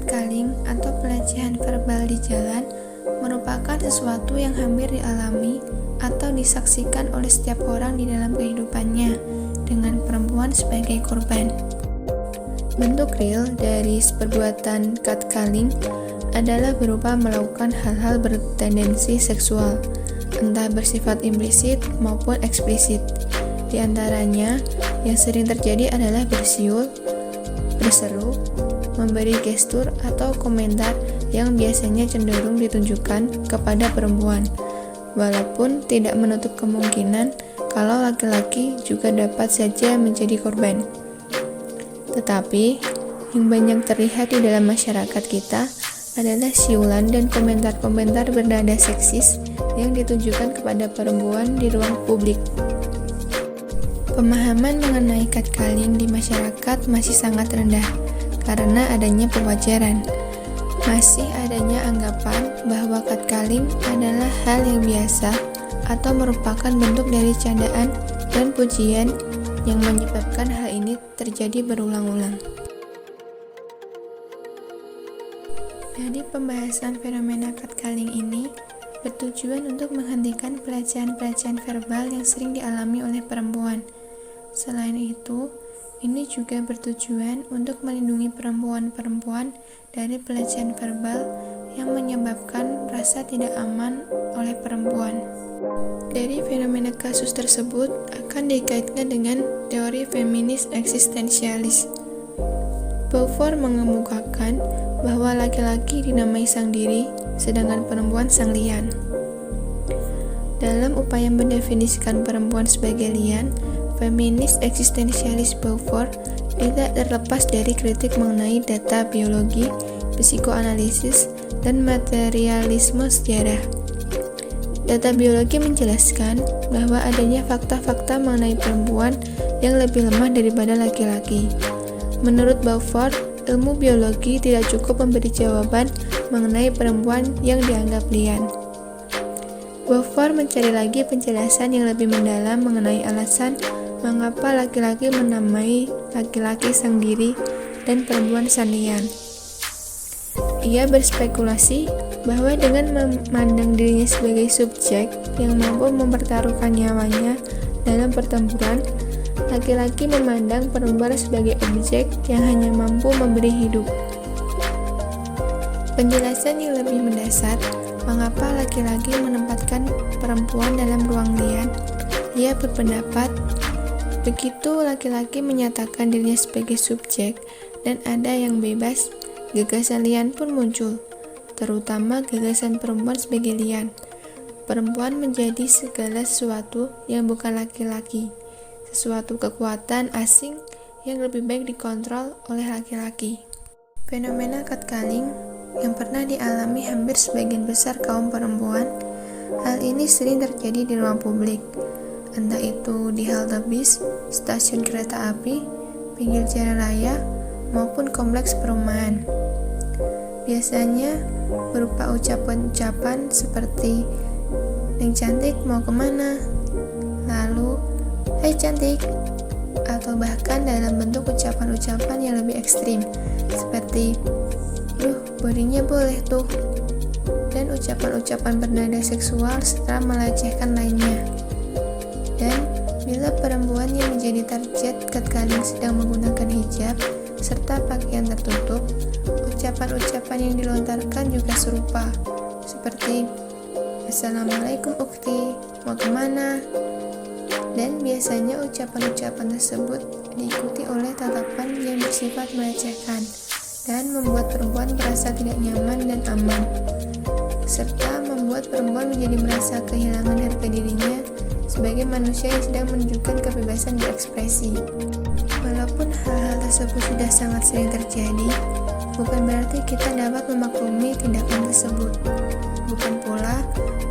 Catcalling atau pelecehan verbal di jalan merupakan sesuatu yang hampir dialami atau disaksikan oleh setiap orang di dalam kehidupannya, dengan perempuan sebagai korban. Bentuk real dari perbuatan catcalling adalah berupa melakukan hal-hal bertendensi seksual, entah bersifat implisit maupun eksplisit. Di antaranya, yang sering terjadi adalah bersiul, berseru, memberi gestur atau komentar yang biasanya cenderung ditunjukkan kepada perempuan, walaupun tidak menutup kemungkinan kalau laki-laki juga dapat saja menjadi korban. Tetapi, yang banyak terlihat di dalam masyarakat kita adalah siulan dan komentar-komentar bernada seksis yang ditujukan kepada perempuan di ruang publik. Pemahaman mengenai catcalling di masyarakat masih sangat rendah karena adanya pewajaran. Masih adanya anggapan bahwa catcalling adalah hal yang biasa atau merupakan bentuk dari candaan dan pujian yang menyebabkan hal ini terjadi berulang-ulang. Dari pembahasan fenomena catcalling ini bertujuan untuk menghentikan pelecehan-pelecehan verbal yang sering dialami oleh perempuan. Selain itu, ini juga bertujuan untuk melindungi perempuan-perempuan dari pelecehan verbal yang menyebabkan rasa tidak aman oleh perempuan. Dari fenomena kasus tersebut akan dikaitkan dengan teori feminis eksistensialis. Beaufort mengemukakan bahwa laki-laki dinamai sang diri, sedangkan perempuan sang lian. Dalam upaya mendefinisikan perempuan sebagai lian, feminis eksistensialis Beaufort tidak terlepas dari kritik mengenai data biologi, psikoanalisis, dan materialisme sejarah. Data biologi menjelaskan bahwa adanya fakta-fakta mengenai perempuan yang lebih lemah daripada laki-laki. Menurut Beaufort, ilmu biologi tidak cukup memberi jawaban mengenai perempuan yang dianggap lian. Beaufort mencari lagi penjelasan yang lebih mendalam mengenai alasan mengapa laki-laki menamai laki-laki sang diri dan perempuan sang lian. Ia berspekulasi bahwa dengan memandang dirinya sebagai subjek yang mampu mempertaruhkan nyawanya dalam pertempuran, laki-laki memandang perempuan sebagai objek yang hanya mampu memberi hidup. Penjelasan yang lebih mendasar mengapa laki-laki menempatkan perempuan dalam ruang lian, ia berpendapat begitu laki-laki menyatakan dirinya sebagai subjek dan ada yang bebas, gagasan lian pun muncul, terutama gagasan perempuan sebagai lian. Perempuan menjadi segala sesuatu yang bukan laki-laki, sesuatu kekuatan asing yang lebih baik dikontrol oleh laki-laki. Fenomena catcalling yang pernah dialami hampir sebagian besar kaum perempuan, hal ini sering terjadi di ruang publik, entah itu di halte bis, stasiun kereta api, pinggir jalan raya, maupun kompleks perumahan. Biasanya berupa ucapan-ucapan seperti "Neng cantik mau kemana?", lalu "Hai cantik", atau bahkan dalam bentuk ucapan-ucapan yang lebih ekstrim seperti "Duh, bodinya boleh tuh", dan ucapan-ucapan bernada seksual serta melecehkan lainnya. Dan bila perempuan yang menjadi target catcalling sedang menggunakan hijab serta pakaian tertutup, ucapan-ucapan yang dilontarkan juga serupa, seperti "Assalamualaikum ukhti, mau kemana?" Dan biasanya ucapan-ucapan tersebut diikuti oleh tatapan yang bersifat melecehkan dan membuat perempuan merasa tidak nyaman dan aman, serta membuat perempuan menjadi merasa kehilangan harga dirinya sebagai manusia yang sedang menunjukkan kebebasan berekspresi. Walaupun hal-hal tersebut sudah sangat sering terjadi, bukan berarti kita dapat memaklumi tindakan tersebut. Bukan pula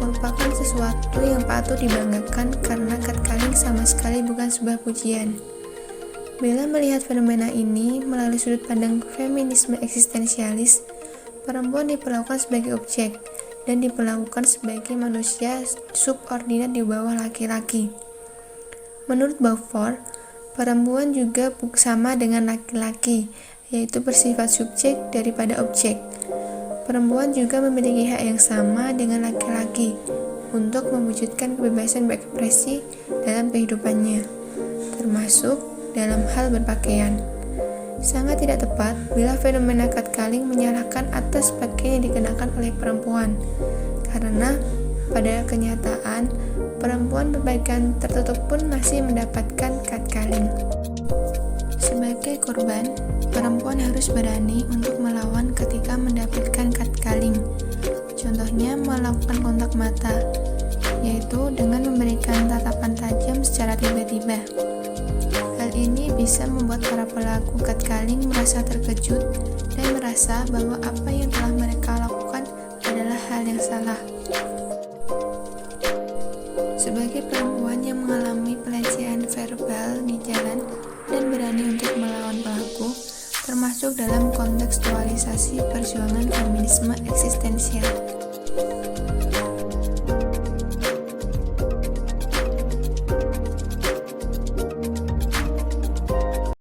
merupakan sesuatu yang patut dibanggakan karena catcalling sama sekali bukan sebuah pujian. Bila melihat fenomena ini melalui sudut pandang feminisme eksistensialis, perempuan diperlakukan sebagai objek dan diperlakukan sebagai manusia subordinat di bawah laki-laki. Menurut Beaufort, perempuan juga sama dengan laki-laki, yaitu bersifat subjek daripada objek. Perempuan juga memiliki hak yang sama dengan laki-laki untuk mewujudkan kebebasan berekspresi dalam kehidupannya, termasuk dalam hal berpakaian. Sangat tidak tepat bila fenomena catcalling menyalahkan atas pakaian yang dikenakan oleh perempuan, karena pada kenyataan, perempuan berpakaian tertutup pun masih mendapatkan catcalling. Sebagai korban, perempuan harus berani untuk melawan ketika mendapatkan catcalling. Contohnya melakukan kontak mata, yaitu dengan memberikan tatapan tajam secara tiba-tiba. Hal ini bisa membuat para pelaku catcalling merasa terkejut dan merasa bahwa apa yang telah mereka lakukan adalah hal yang salah. Sebagai perempuan yang mengalami pelecehan verbal di jalan dan berani untuk melawan pelaku, termasuk dalam kontekstualisasi perjuangan feminisme eksistensial.